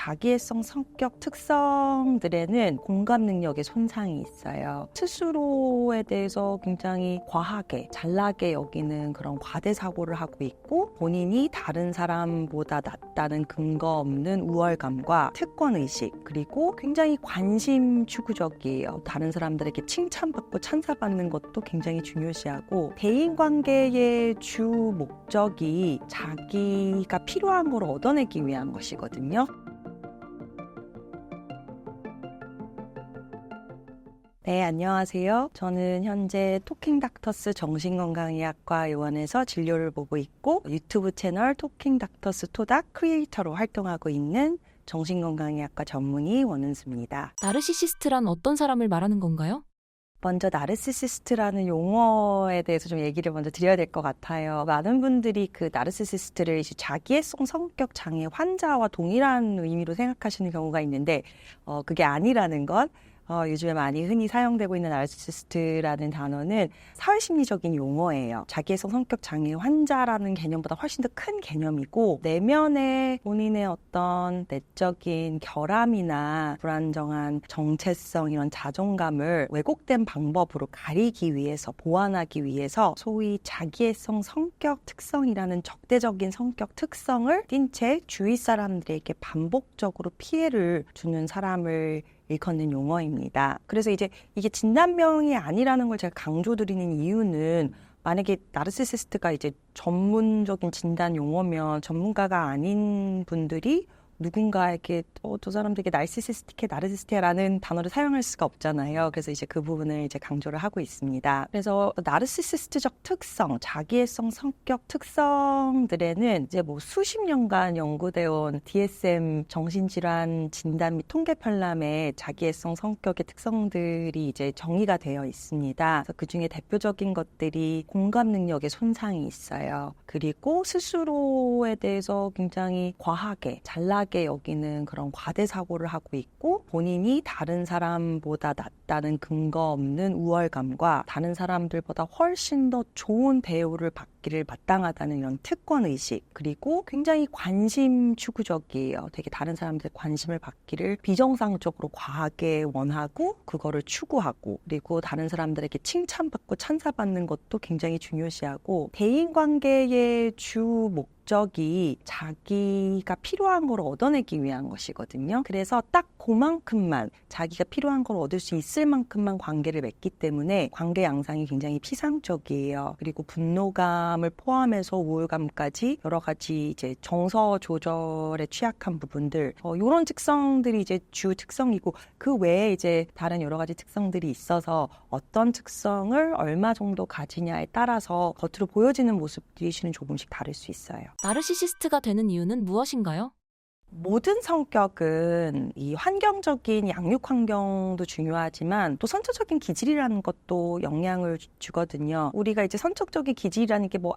자기애성 성격 특성들에는 공감 능력의 손상이 있어요. 스스로에 대해서 굉장히 과하게, 잘나게 여기는 그런 과대 사고를 하고 있고, 본인이 다른 사람보다 낫다는 근거 없는 우월감과 특권의식, 그리고 굉장히 관심 추구적이에요. 다른 사람들에게 칭찬받고 찬사받는 것도 굉장히 중요시하고, 대인관계의 주 목적이 자기가 필요한 걸 얻어내기 위한 것이거든요. 네, 안녕하세요. 저는 현재 토킹닥터스 정신건강의학과 의원에서 진료를 보고 있고, 유튜브 채널 토킹닥터스 토닥 크리에이터로 활동하고 있는 정신건강의학과 전문의 원은수입니다. 나르시시스트란 어떤 사람을 말하는 건가요? 먼저 나르시시스트라는 용어에 대해서 좀 얘기를 먼저 드려야 될 것 같아요. 많은 분들이 그 나르시시스트를 자기애성 성격 장애 환자와 동일한 의미로 생각하시는 경우가 있는데, 그게 아니라는 것. 요즘에 많이 흔히 사용되고 있는 나르시시스트라는 단어는 사회심리적인 용어예요. 자기애성 성격 장애 환자라는 개념보다 훨씬 더 큰 개념이고, 내면의 본인의 어떤 내적인 결함이나 불안정한 정체성, 이런 자존감을 왜곡된 방법으로 가리기 위해서, 보완하기 위해서 소위 자기애성 성격 특성이라는 적대적인 성격 특성을 띈 채 주위 사람들에게 반복적으로 피해를 주는 사람을 일컫는 용어입니다. 그래서 이제 이게 진단명이 아니라는 걸 제가 강조드리는 이유는, 만약에 나르시시스트가 이제 전문적인 진단 용어면 전문가가 아닌 분들이 누군가에게 저 사람 되게 나르시시스틱해, 나르시스트라는 단어를 사용할 수가 없잖아요. 그래서 이제 그 부분을 이제 강조를 하고 있습니다. 그래서 나르시시스트적 특성, 자기애성 성격 특성들에는 이제 뭐 수십 년간 연구되어 온 DSM 정신질환 진단 및 통계 편람에 자기애성 성격의 특성들이 이제 정의가 되어 있습니다. 그래서 그 중에 대표적인 것들이 공감 능력의 손상이 있어요. 그리고 스스로에 대해서 굉장히 과하게, 잘나게 여기는 그런 과대 사고를 하고 있고, 본인이 다른 사람보다 낫다는 근거 없는 우월감과 다른 사람들보다 훨씬 더 좋은 대우를 받기를 마땅하다는 이런 특권의식, 그리고 굉장히 관심 추구적이에요. 되게 다른 사람들의 관심을 받기를 비정상적으로 과하게 원하고 그거를 추구하고, 그리고 다른 사람들에게 칭찬받고 찬사받는 것도 굉장히 중요시하고, 대인관계의 주 목적이 자기가 필요한 걸 얻어내기 위한 것이거든요. 그래서 딱 그만큼만, 자기가 필요한 걸 얻을 수 있을 만큼만 관계를 맺기 때문에 관계 양상이 굉장히 피상적이에요. 그리고 분노감을 포함해서 우울감까지 여러 가지 이제 정서 조절에 취약한 부분들, 이런 특성들이 이제 주 특성이고, 그 외에 이제 다른 여러 가지 특성들이 있어서 어떤 특성을 얼마 정도 가지냐에 따라서 겉으로 보여지는 모습들이 실은 조금씩 다를 수 있어요. 나르시시스트가 되는 이유는 무엇인가요? 모든 성격은 이 환경적인 양육 환경도 중요하지만 또 선천적인 기질이라는 것도 영향을 주거든요. 우리가 이제 선천적인 기질이라는 게 뭐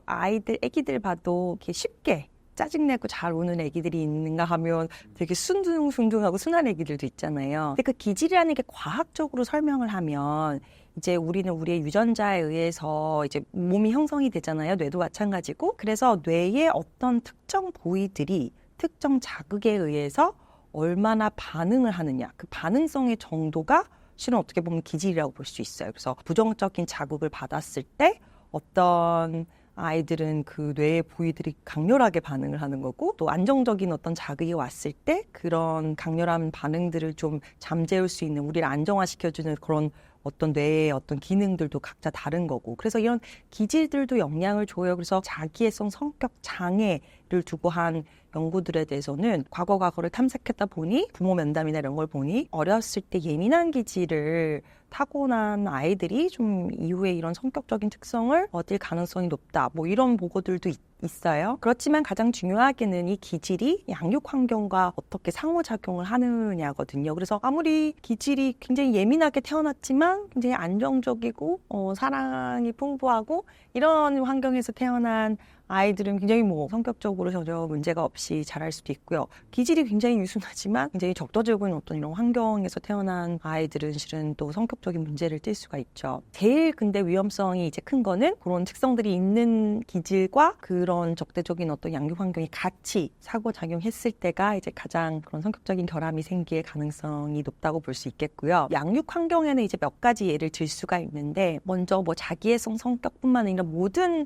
애기들 봐도 이렇게 쉽게 짜증내고 잘 우는 애기들이 있는가 하면 되게 순둥순둥하고 순한 애기들도 있잖아요. 근데 그 기질이라는 게 과학적으로 설명을 하면, 이제 우리는 우리의 유전자에 의해서 이제 몸이 형성이 되잖아요. 뇌도 마찬가지고. 그래서 뇌의 어떤 특정 부위들이 특정 자극에 의해서 얼마나 반응을 하느냐, 그 반응성의 정도가 실은 어떻게 보면 기질이라고 볼 수 있어요. 그래서 부정적인 자극을 받았을 때 어떤 아이들은 그 뇌의 부위들이 강렬하게 반응을 하는 거고, 또 안정적인 어떤 자극이 왔을 때 그런 강렬한 반응들을 좀 잠재울 수 있는, 우리를 안정화시켜주는 그런 어떤 뇌의 어떤 기능들도 각자 다른 거고, 그래서 이런 기질들도 영향을 줘요. 그래서 자기애성 성격 장애를 두고 한 연구들에 대해서는 과거를 탐색했다 보니, 부모 면담이나 이런 걸 보니 어렸을 때 예민한 기질을 타고난 아이들이 좀 이후에 이런 성격적인 특성을 얻을 가능성이 높다, 뭐 이런 보고들도 있어요. 그렇지만 가장 중요하게는 이 기질이 양육 환경과 어떻게 상호작용을 하느냐거든요. 그래서 아무리 기질이 굉장히 예민하게 태어났지만 굉장히 안정적이고 사랑이 풍부하고 이런 환경에서 태어난 아이들은 굉장히 성격적으로 전혀 문제가 없이 자랄 수도 있고요. 기질이 굉장히 유순하지만 굉장히 적도적인 어떤 이런 환경에서 태어난 아이들은 실은 또 성격적인 문제를 띌 수가 있죠. 제일 근데 위험성이 이제 큰 거는 그런 특성들이 있는 기질과 그런 적대적인 어떤 양육 환경이 같이 상호작용했을 때가 이제 가장 그런 성격적인 결함이 생길 가능성이 높다고 볼 수 있겠고요. 양육 환경에는 이제 몇 가지 예를 들 수가 있는데, 먼저 자기애성 성격뿐만 아니라 모든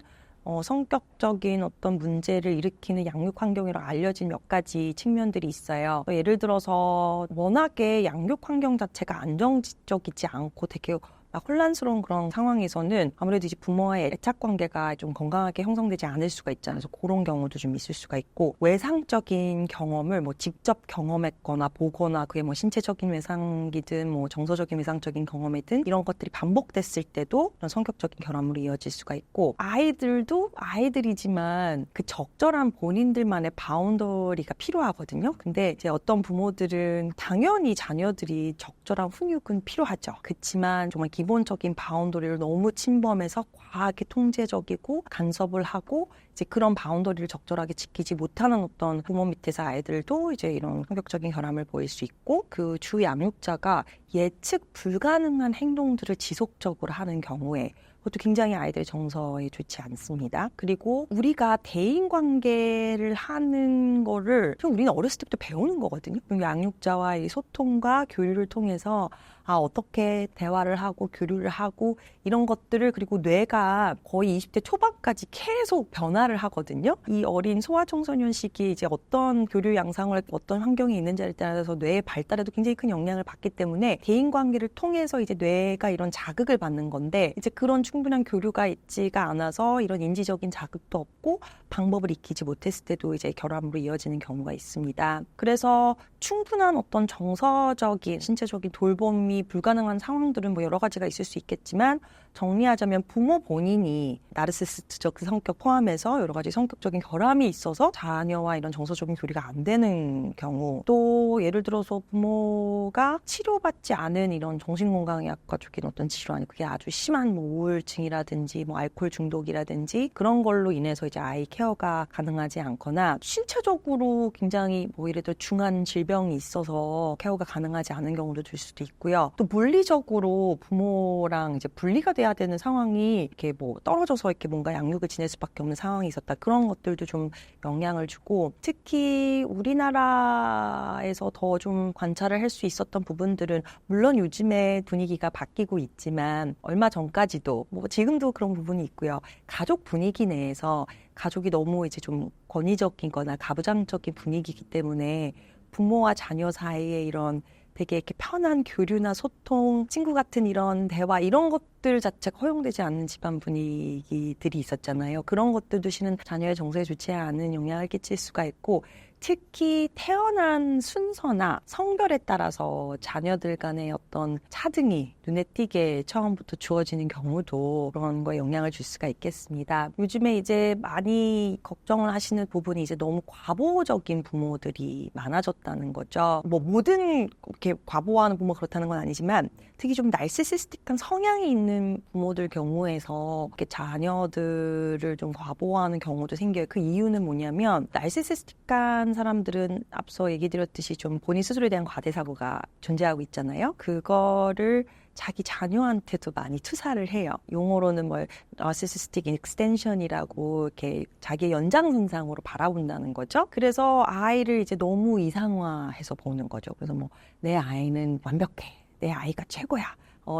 성격적인 어떤 문제를 일으키는 양육 환경이라 알려진 몇 가지 측면들이 있어요. 예를 들어서 워낙에 양육 환경 자체가 안정적이지 않고 되게 혼란스러운 그런 상황에서는 아무래도 이제 부모와의 애착 관계가 좀 건강하게 형성되지 않을 수가 있잖아요. 그래서 그런 경우도 좀 있을 수가 있고, 외상적인 경험을 직접 경험했거나 보거나 그게 신체적인 외상이든 정서적인 외상적인 경험이든 이런 것들이 반복됐을 때도 그런 성격적인 결함으로 이어질 수가 있고, 아이들도 아이들이지만 그 적절한 본인들만의 바운더리가 필요하거든요. 근데 이제 어떤 부모들은 당연히 자녀들이 적절한 훈육은 필요하죠. 그렇지만 정말 기본적인 바운더리를 너무 침범해서 과하게 통제적이고 간섭을 하고 이제 그런 바운더리를 적절하게 지키지 못하는 어떤 부모 밑에서 아이들도 이제 이런 성격적인 결함을 보일 수 있고, 그 주 양육자가 예측 불가능한 행동들을 지속적으로 하는 경우에 그것도 굉장히 아이들 정서에 좋지 않습니다. 그리고 우리가 대인관계를 하는 거를 우리는 어렸을 때부터 배우는 거거든요. 양육자와의 소통과 교류를 통해서 어떻게 대화를 하고 교류를 하고 이런 것들을, 그리고 뇌가 거의 20대 초반까지 계속 변화를 하거든요. 이 어린 소아청소년 시기에 이제 어떤 교류 양상을 어떤 환경에 있는지에 따라서 뇌의 발달에도 굉장히 큰 영향을 받기 때문에 대인관계를 통해서 이제 뇌가 이런 자극을 받는 건데, 이제 그런 충분한 교류가 있지가 않아서 이런 인지적인 자극도 없고 방법을 익히지 못했을 때도 이제 결함으로 이어지는 경우가 있습니다. 그래서 충분한 어떤 정서적인 신체적인 돌봄이 불가능한 상황들은 여러 가지가 있을 수 있겠지만, 정리하자면 부모 본인이 나르시시스트적 성격 포함해서 여러 가지 성격적인 결함이 있어서 자녀와 이런 정서적인 교류가 안 되는 경우, 또 예를 들어서 부모가 치료받지 않은 이런 정신건강의학과 쪽인 어떤 질환, 그게 아주 심한 우울증이라든지 알코올 중독이라든지 그런 걸로 인해서 이제 아이 케어가 가능하지 않거나, 신체적으로 굉장히 예를 들어 중한 질병이 있어서 케어가 가능하지 않은 경우도 들 수도 있고요. 또 물리적으로 부모랑 이제 분리가 돼야 되는 상황이 이렇게 떨어져서 이렇게 뭔가 양육을 지낼 수밖에 없는 상황이 있었다. 그런 것들도 좀 영향을 주고, 특히 우리나라에서 더 좀 관찰을 할 수 있었던 부분들은, 물론 요즘에 분위기가 바뀌고 있지만 얼마 전까지도 지금도 그런 부분이 있고요. 가족 분위기 내에서 가족이 너무 이제 좀 권위적이거나 가부장적인 분위기이기 때문에 부모와 자녀 사이에 이런 되게 이렇게 편한 교류나 소통, 친구 같은 이런 대화, 이런 것들 자체가 허용되지 않는 집안 분위기들이 있었잖아요. 그런 것들도 실은 자녀의 정서에 좋지 않은 영향을 끼칠 수가 있고, 특히 태어난 순서나 성별에 따라서 자녀들 간의 어떤 차등이 눈에 띄게 처음부터 주어지는 경우도 그런 거에 영향을 줄 수가 있겠습니다. 요즘에 이제 많이 걱정을 하시는 부분이 이제 너무 과보적인 부모들이 많아졌다는 거죠. 모든 이렇게 과보하는 부모 그렇다는 건 아니지만, 특히 좀 나르시시스틱한 성향이 있는 부모들 경우에서 이렇게 자녀들을 좀 과보하는 경우도 생겨요. 그 이유는 뭐냐면, 나르시시스틱한 사람들은 앞서 얘기 드렸듯이 좀 본인 스스로에 대한 과대사고가 존재하고 있잖아요. 그거를 자기 자녀한테도 많이 투사를 해요. 용어로는 나르시시스틱 익스텐션이라고 이렇게 자기의 연장선상으로 바라본다는 거죠. 그래서 아이를 이제 너무 이상화해서 보는 거죠. 그래서 내 아이는 완벽해. 내 아이가 최고야.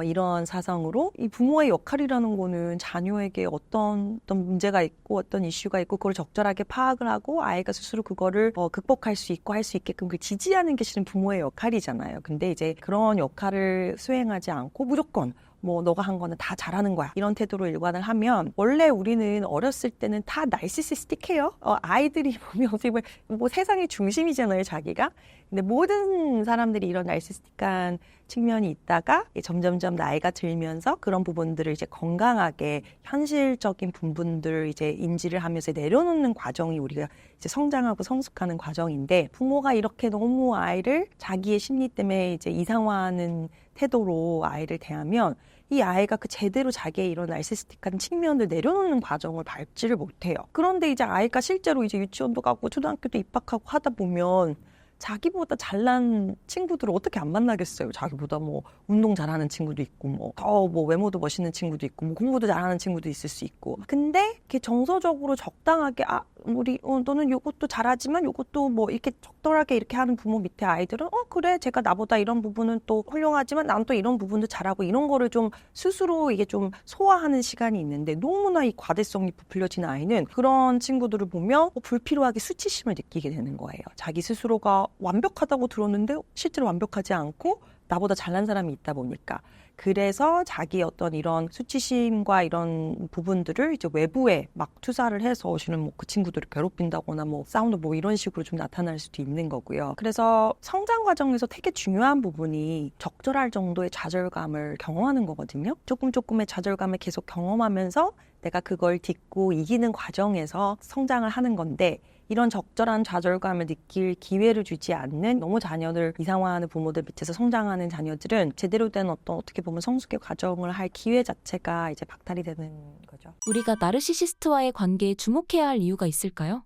이런 사상으로 이 부모의 역할이라는 거는 자녀에게 어떤 문제가 있고 어떤 이슈가 있고 그걸 적절하게 파악을 하고 아이가 스스로 그거를 극복할 수 있고 할 수 있게끔 그 지지하는 게 실은 부모의 역할이잖아요. 근데 이제 그런 역할을 수행하지 않고 무조건 너가 한 거는 다 잘하는 거야, 이런 태도로 일관을 하면, 원래 우리는 어렸을 때는 다 나르시시스틱해요. 아이들이 보면 어떻게 보면 세상의 중심이잖아요, 자기가. 근데 모든 사람들이 이런 나르시시틱한 측면이 있다가 점점점 나이가 들면서 그런 부분들을 이제 건강하게 현실적인 부분들을 이제 인지를 하면서 내려놓는 과정이 우리가 이제 성장하고 성숙하는 과정인데, 부모가 이렇게 너무 아이를 자기의 심리 때문에 이제 이상화하는 태도로 아이를 대하면 이 아이가 그 제대로 자기의 이런 나르시시스틱한 측면을 내려놓는 과정을 밟지를 못해요. 그런데 이제 아이가 실제로 이제 유치원도 가고 초등학교도 입학하고 하다 보면 자기보다 잘난 친구들을 어떻게 안 만나겠어요. 자기보다 뭐 운동 잘하는 친구도 있고 뭐 더 뭐 외모도 멋있는 친구도 있고 뭐 공부도 잘하는 친구도 있을 수 있고. 근데 이렇게 정서적으로 적당하게 우리 너는 요것도 잘하지만 요것도 뭐 이렇게 적절하게 이렇게 하는 부모 밑에 아이들은 그래 제가 나보다 이런 부분은 또 훌륭하지만 난 또 이런 부분도 잘하고 이런 거를 좀 스스로 이게 좀 소화하는 시간이 있는데 너무나 이 과대성이 부풀려진 아이는 그런 친구들을 보면 불필요하게 수치심을 느끼게 되는 거예요. 자기 스스로가 완벽하다고 들었는데 실제로 완벽하지 않고 나보다 잘난 사람이 있다 보니까. 그래서 자기 어떤 이런 수치심과 이런 부분들을 이제 외부에 막 투사를 해서 실은 뭐 그 친구들을 괴롭힌다거나 뭐 싸움도 뭐 이런 식으로 좀 나타날 수도 있는 거고요. 그래서 성장 과정에서 되게 중요한 부분이 적절할 정도의 좌절감을 경험하는 거거든요. 조금의 좌절감을 계속 경험하면서 내가 그걸 딛고 이기는 과정에서 성장을 하는 건데 이런 적절한 좌절감을 느낄 기회를 주지 않는 너무 자녀를 이상화하는 부모들 밑에서 성장하는 자녀들은 제대로 된 어떻게 보면 성숙의 과정을 할 기회 자체가 이제 박탈이 되는 거죠. 우리가 나르시시스트와의 관계에 주목해야 할 이유가 있을까요?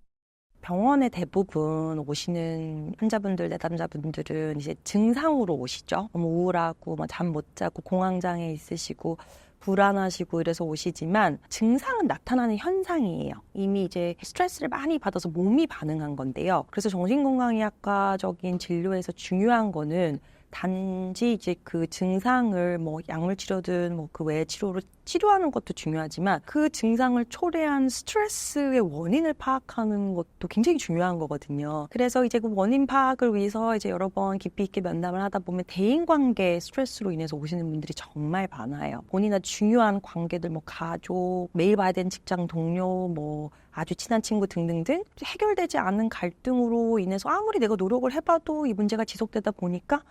병원에 대부분 오시는 환자분들, 내담자분들은 이제 증상으로 오시죠. 너무 우울하고 잠 못 자고 공황장애 있으시고 불안하시고 이래서 오시지만 증상은 나타나는 현상이에요. 이미 이제 스트레스를 많이 받아서 몸이 반응한 건데요. 그래서 정신건강의학과적인 진료에서 중요한 거는 단지 이제 그 증상을 뭐 약물 치료든 뭐 그 외의 치료로 치료하는 것도 중요하지만 그 증상을 초래한 스트레스의 원인을 파악하는 것도 굉장히 중요한 거거든요. 그래서 이제 그 원인 파악을 위해서 이제 여러 번 깊이 있게 면담을 하다 보면 대인관계 스트레스로 인해서 오시는 분들이 정말 많아요. 본인과 중요한 관계들, 뭐 가족, 매일 봐야 되는 직장 동료, 뭐 아주 친한 친구 등등등 해결되지 않은 갈등으로 인해서 아무리 내가 노력을 해봐도 이 문제가 지속되다 보니까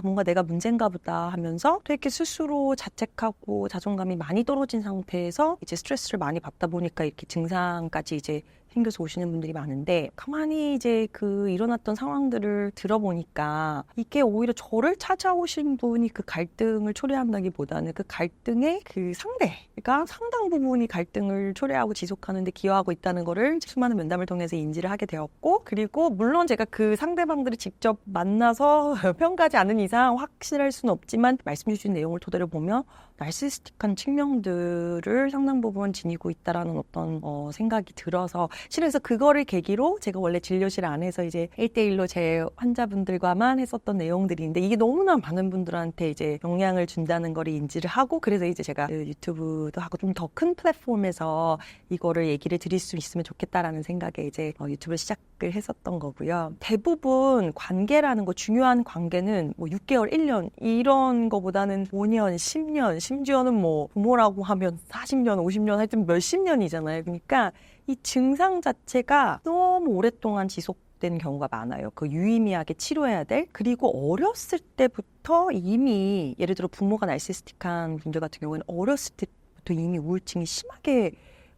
뭔가 내가 문제인가 보다 하면서 되게 스스로 자책하고 자존감이 많이 떨어진 상태에서 이제 스트레스를 많이 받다 보니까 이렇게 증상까지 이제 생겨서 오시는 분들이 많은데 가만히 이제 그 일어났던 상황들을 들어보니까 이게 오히려 저를 찾아오신 분이 그 갈등을 초래한다기보다는 그 갈등의 그 상대가 상당 부분이 갈등을 초래하고 지속하는 데 기여하고 있다는 거를 수많은 면담을 통해서 인지를 하게 되었고 그리고 물론 제가 그 상대방들을 직접 만나서 평가하지 않은 이상 확실할 수는 없지만 말씀 주신 내용을 토대로 보면 나르시시스틱한 측면들을 상당 부분 지니고 있다라는 어떤 생각이 들어서 실은 그래서 그거를 계기로 제가 원래 진료실 안에서 이제 1대1로 제 환자분들과만 했었던 내용들인데 이게 너무나 많은 분들한테 이제 영향을 준다는 거를 인지를 하고 그래서 이제 제가 유튜브도 하고 좀 더 큰 플랫폼에서 이거를 얘기를 드릴 수 있으면 좋겠다라는 생각에 이제 유튜브를 시작을 했었던 거고요. 대부분 관계라는 거 중요한 관계는 뭐 6개월, 1년 이런 거보다는 5년, 10년 심지어는 뭐 부모라고 하면 40년, 50년 하여튼 몇십 년이잖아요. 그러니까 이 증상 자체가 너무 오랫동안 지속된 경우가 많아요. 그 유의미하게 치료해야 될 그리고 어렸을 때부터 이미 예를 들어 부모가 나르시시스틱한 분들 같은 경우에는 어렸을 때부터 이미 우울증이 심하게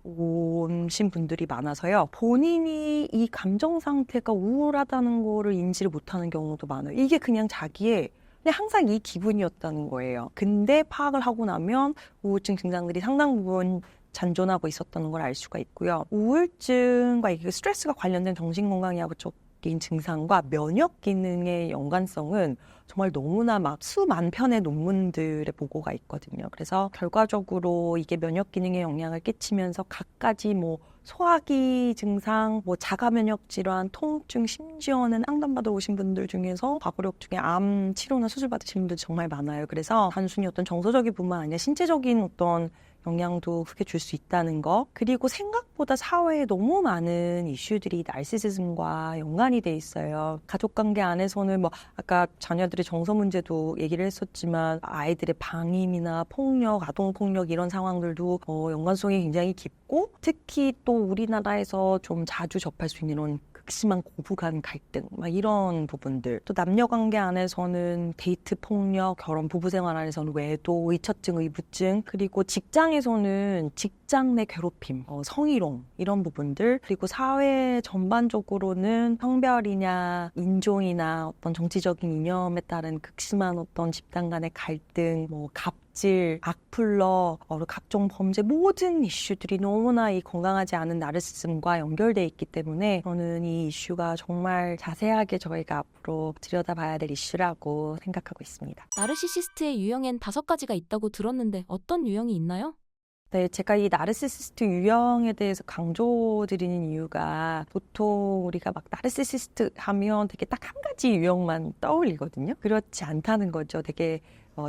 오신 분들이 많아서요. 본인이 이 감정 상태가 우울하다는 거를 인지를 못하는 경우도 많아요. 이게 그냥 자기의 그냥 항상 이 기분이었다는 거예요. 근데 파악을 하고 나면 우울증 증상들이 상당 부분 잔존하고 있었다는 걸 알 수가 있고요. 우울증과 이게 스트레스가 관련된 정신건강의학적인 증상과 면역 기능의 연관성은 정말 너무나 막 수만 편의 논문들의 보고가 있거든요. 그래서 결과적으로 이게 면역 기능에 영향을 끼치면서 갖가지 뭐 소화기 증상, 뭐 자가 면역 질환, 통증, 심지어는 상담받아 오신 분들 중에서 과거력 중에 암 치료나 수술 받으신 분들 정말 많아요. 그래서 단순히 어떤 정서적인 뿐만 아니라 신체적인 어떤 영향도 크게 줄 수 있다는 거. 그리고 생각보다 사회에 너무 많은 이슈들이 나르시시즘과 연관이 돼 있어요. 가족관계 안에서는 뭐 아까 자녀들의 정서 문제도 얘기를 했었지만 아이들의 방임이나 폭력, 아동폭력 이런 상황들도 연관성이 굉장히 깊고 특히 또 우리나라에서 좀 자주 접할 수 있는 이런 극심한 고부간 갈등 막 이런 부분들 또 남녀관계 안에서는 데이트 폭력, 결혼 부부 생활 안에서는 외도, 의처증, 의부증 그리고 직장에서는 직장 내 괴롭힘, 성희롱 이런 부분들 그리고 사회 전반적으로는 성별이냐 인종이나 어떤 정치적인 이념에 따른 극심한 어떤 집단 간의 갈등, 뭐 갑질, 악플러, 각종 범죄 모든 이슈들이 너무나 이 건강하지 않은 나르시즘과 연결돼 있기 때문에 저는 이 이슈가 정말 자세하게 저희가 앞으로 들여다봐야 될 이슈라고 생각하고 있습니다. 나르시시스트의 유형엔 5가지가 있다고 들었는데 어떤 유형이 있나요? 네, 제가 이 나르시시스트 유형에 대해서 강조드리는 이유가 보통 우리가 막 나르시시스트 하면 되게 딱 한 가지 유형만 떠올리거든요. 그렇지 않다는 거죠. 되게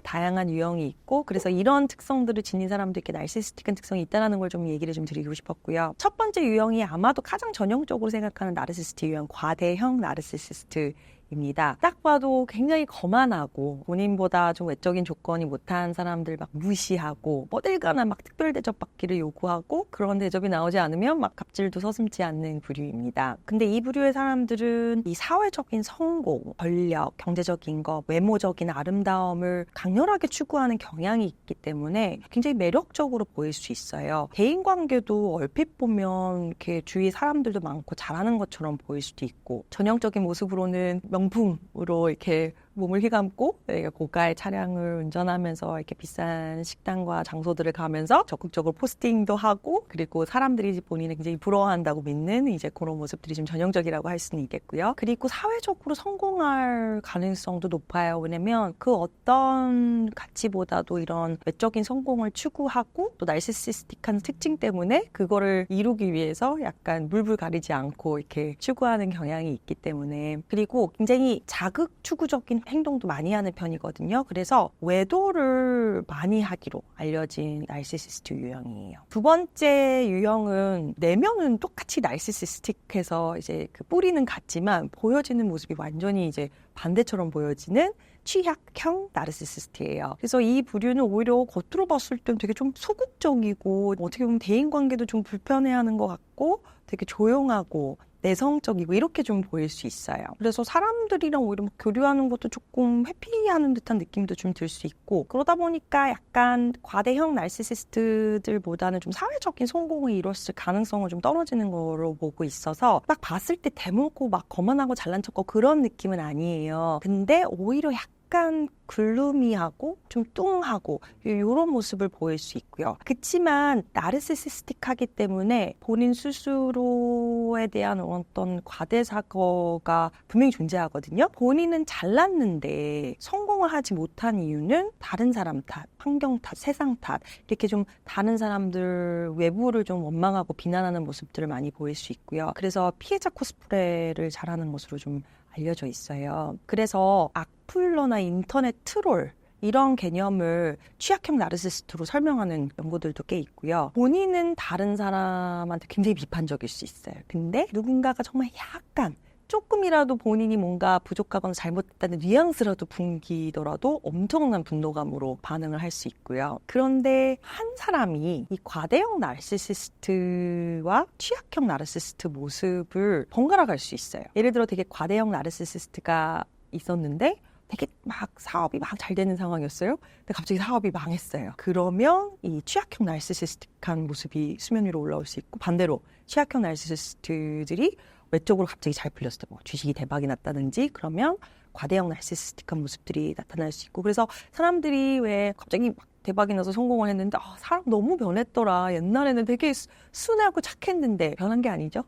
다양한 유형이 있고 그래서 이런 특성들을 지닌 사람도 이렇게 나르시시스틱한 특성이 있다는 걸 좀 얘기를 좀 드리고 싶었고요. 첫 번째 유형이 아마도 가장 전형적으로 생각하는 나르시시스트 유형, 과대형 나르시시스트 입니다. 딱 봐도 굉장히 거만하고 본인보다 좀 외적인 조건이 못한 사람들 막 무시하고 어딜 가나 막 특별 대접 받기를 요구하고 그런 대접이 나오지 않으면 막 갑질도 서슴지 않는 부류입니다. 근데 이 부류의 사람들은 이 사회적인 성공, 권력, 경제적인 것, 외모적인 아름다움을 강렬하게 추구하는 경향이 있기 때문에 굉장히 매력적으로 보일 수 있어요. 대인관계도 얼핏 보면 이렇게 주위 사람들도 많고 잘하는 것처럼 보일 수도 있고 전형적인 모습으로는 명품으로 이렇게 몸을 휘감고 고가의 차량을 운전하면서 이렇게 비싼 식당과 장소들을 가면서 적극적으로 포스팅도 하고 그리고 사람들이 본인을 굉장히 부러워한다고 믿는 이제 그런 모습들이 좀 전형적이라고 할 수는 있겠고요. 그리고 사회적으로 성공할 가능성도 높아요. 왜냐면 그 어떤 가치보다도 이런 외적인 성공을 추구하고 또 나르시시스틱한 특징 때문에 그거를 이루기 위해서 약간 물불 가리지 않고 이렇게 추구하는 경향이 있기 때문에 그리고 굉장히 자극 추구적인 행동도 많이 하는 편이거든요. 그래서 외도를 많이 하기로 알려진 나르시시스트 유형이에요. 두 번째 유형은 내면은 똑같이 나르시시스틱해서 이제 그 뿌리는 같지만 보여지는 모습이 완전히 이제 반대처럼 보여지는 취약형 나르시시스트예요. 그래서 이 부류는 오히려 겉으로 봤을 땐 되게 좀 소극적이고 어떻게 보면 대인관계도 좀 불편해하는 것 같고 되게 조용하고 내성적이고 이렇게 좀 보일 수 있어요. 그래서 사람들이랑 오히려 교류하는 것도 조금 회피하는 듯한 느낌도 좀 들 수 있고 그러다 보니까 약간 과대형 나르시시스트들보다는 좀 사회적인 성공을 이뤘을 가능성을 좀 떨어지는 거로 보고 있어서 딱 봤을 때 대문고 막 거만하고 잘난 척하고 그런 느낌은 아니에요. 근데 오히려 약간 글루미하고 좀 뚱하고 이런 모습을 보일 수 있고요. 그치만 나르시시스틱하기 때문에 본인 스스로에 대한 어떤 과대 사고가 분명히 존재하거든요. 본인은 잘났는데 성공을 하지 못한 이유는 다른 사람 탓, 환경 탓, 세상 탓 이렇게 좀 다른 사람들 외부를 좀 원망하고 비난하는 모습들을 많이 보일 수 있고요. 그래서 피해자 코스프레를 잘하는 것으로 좀 알려져 있어요. 그래서 악플러나 인터넷 트롤 이런 개념을 취약형 나르시시스트로 설명하는 연구들도 꽤 있고요. 본인은 다른 사람한테 굉장히 비판적일 수 있어요. 근데 누군가가 정말 약간 조금이라도 본인이 뭔가 부족하거나 잘못됐다는 뉘앙스라도 풍기더라도 엄청난 분노감으로 반응을 할 수 있고요. 그런데 한 사람이 이 과대형 나르시시스트와 취약형 나르시시스트 모습을 번갈아 갈 수 있어요. 예를 들어 되게 과대형 나르시시스트가 있었는데 되게 막 사업이 막 잘 되는 상황이었어요. 근데 갑자기 사업이 망했어요. 그러면 이 취약형 나르시시스틱한 모습이 수면 위로 올라올 수 있고 반대로 취약형 나르시시스트들이 외적으로 갑자기 잘 풀렸을 때 뭐 주식이 대박이 났다든지 그러면 과대형 나르시시스틱한 모습들이 나타날 수 있고 그래서 사람들이 왜 갑자기 막 대박이 나서 성공을 했는데 사람 너무 변했더라. 옛날에는 되게 순하고 착했는데 변한 게 아니죠.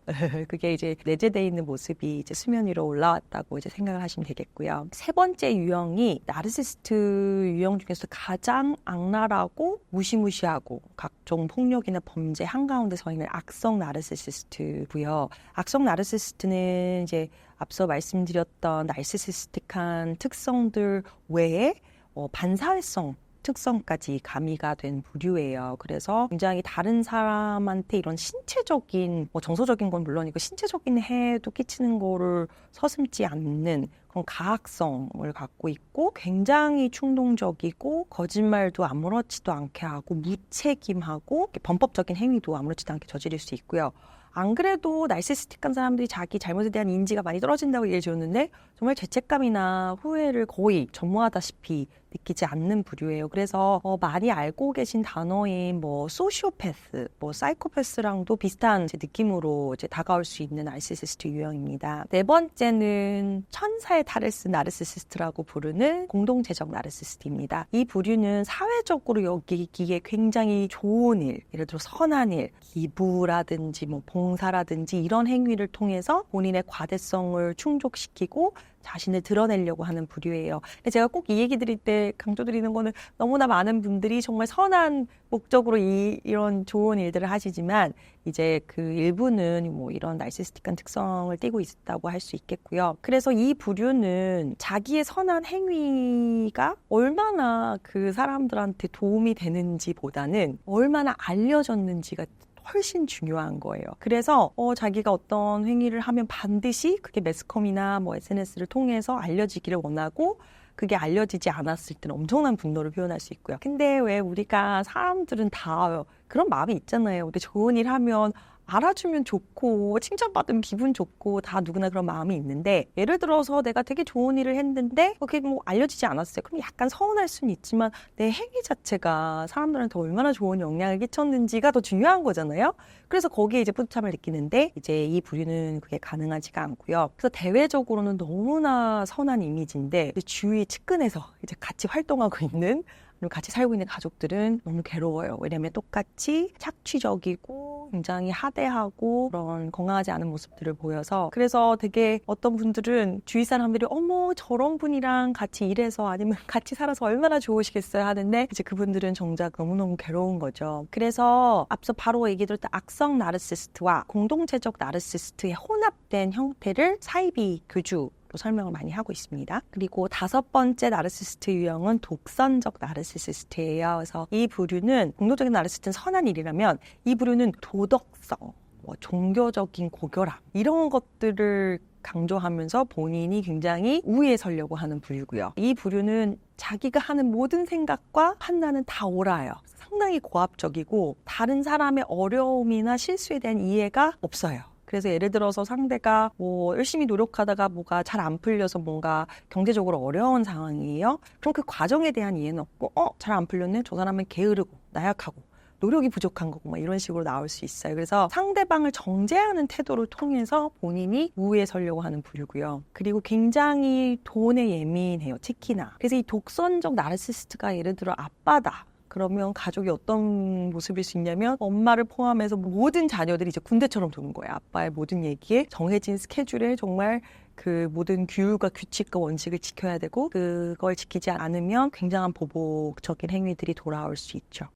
그게 이제 내재되어 있는 모습이 이제 수면 위로 올라왔다고 이제 생각을 하시면 되겠고요. 세 번째 유형이 나르시시스트 유형 중에서 가장 악랄하고 무시무시하고 각종 폭력이나 범죄 한가운데 서 있는 악성 나르시시스트고요. 악성 나르시시스트는 이제 앞서 말씀드렸던 나르시시스틱한 특성들 외에 반사회성 특성까지 가미가 된 부류예요. 그래서 굉장히 다른 사람한테 이런 신체적인, 정서적인 건 물론이고 신체적인 해도 끼치는 거를 서슴지 않는 그런 가학성을 갖고 있고 굉장히 충동적이고 거짓말도 아무렇지도 않게 하고 무책임하고 범법적인 행위도 아무렇지도 않게 저지를 수 있고요. 안 그래도 나르시시스틱한 사람들이 자기 잘못에 대한 인지가 많이 떨어진다고 얘기해 줬는데 정말 죄책감이나 후회를 거의 전무하다시피 느끼지 않는 부류예요. 그래서 많이 알고 계신 단어인 뭐 소시오패스, 뭐 사이코패스랑도 비슷한 이제 느낌으로 이제 다가올 수 있는 나르시시스트 유형입니다. 네 번째는 천사의 탈을 쓴 나르시시스트라고 부르는 공동체적 나르시시스트입니다. 이 부류는 사회적으로 여기기에 굉장히 좋은 일, 예를 들어 선한 일, 기부라든지 뭐 봉사라든지 이런 행위를 통해서 본인의 과대성을 충족시키고 자신을 드러내려고 하는 부류예요. 근데 제가 꼭 이 얘기 드릴 때 강조드리는 거는 너무나 많은 분들이 정말 선한 목적으로 이런 좋은 일들을 하시지만 이제 그 일부는 뭐 이런 나르시시스틱한 특성을 띠고 있다고 할 수 있겠고요. 그래서 이 부류는 자기의 선한 행위가 얼마나 그 사람들한테 도움이 되는지보다는 얼마나 알려졌는지가 훨씬 중요한 거예요. 그래서 자기가 어떤 행위를 하면 반드시 그게 매스컴이나 뭐 SNS를 통해서 알려지기를 원하고 그게 알려지지 않았을 때는 엄청난 분노를 표현할 수 있고요. 근데 왜 우리가 사람들은 다 그런 마음이 있잖아요. 우리 좋은 일 하면 알아주면 좋고 칭찬받으면 기분 좋고 다 누구나 그런 마음이 있는데 예를 들어서 내가 되게 좋은 일을 했는데 그게 뭐 알려지지 않았어요. 그럼 약간 서운할 수는 있지만 내 행위 자체가 사람들한테 얼마나 좋은 영향을 끼쳤는지가 더 중요한 거잖아요. 그래서 거기에 이제 뿌듯함을 느끼는데 이제 이 부류는 그게 가능하지가 않고요. 그래서 대외적으로는 너무나 선한 이미지인데 주위 측근에서 이제 같이 활동하고 있는 그리고 같이 살고 있는 가족들은 너무 괴로워요. 왜냐하면 똑같이 착취적이고 굉장히 하대하고 그런 건강하지 않은 모습들을 보여서 그래서 되게 어떤 분들은 주위 사람들이 어머 저런 분이랑 같이 일해서 아니면 같이 살아서 얼마나 좋으시겠어요 하는데 이제 그분들은 정작 너무너무 괴로운 거죠. 그래서 앞서 바로 얘기 드렸던 악성 나르시시스트와 공동체적 나르시시스트의 혼합된 형태를 사이비 교주 설명을 많이 하고 있습니다. 그리고 다섯 번째 나르시시스트 유형은 독선적 나르시시스트예요. 그래서 이 부류는 공동적인 나르시시스트는 선한 일이라면 이 부류는 도덕성, 종교적인 고결함 이런 것들을 강조하면서 본인이 굉장히 우위에 서려고 하는 부류고요. 이 부류는 자기가 하는 모든 생각과 판단은 다 옳아요. 상당히 고압적이고 다른 사람의 어려움이나 실수에 대한 이해가 없어요. 그래서 예를 들어서 상대가 뭐 열심히 노력하다가 뭐가 잘 안 풀려서 뭔가 경제적으로 어려운 상황이에요. 그럼 그 과정에 대한 이해는 없고 잘 안 풀렸네? 저 사람은 게으르고 나약하고 노력이 부족한 거고 막 이런 식으로 나올 수 있어요. 그래서 상대방을 정죄하는 태도를 통해서 본인이 우위에 서려고 하는 부류고요. 그리고 굉장히 돈에 예민해요. 특히나. 그래서 이 독선적 나르시시스트가 예를 들어 아빠다. 그러면 가족이 어떤 모습일 수 있냐면 엄마를 포함해서 모든 자녀들이 이제 군대처럼 도는 거예요. 아빠의 모든 얘기에 정해진 스케줄에 정말 그 모든 규율과 규칙과 원칙을 지켜야 되고 그걸 지키지 않으면 굉장한 보복적인 행위들이 돌아올 수 있죠.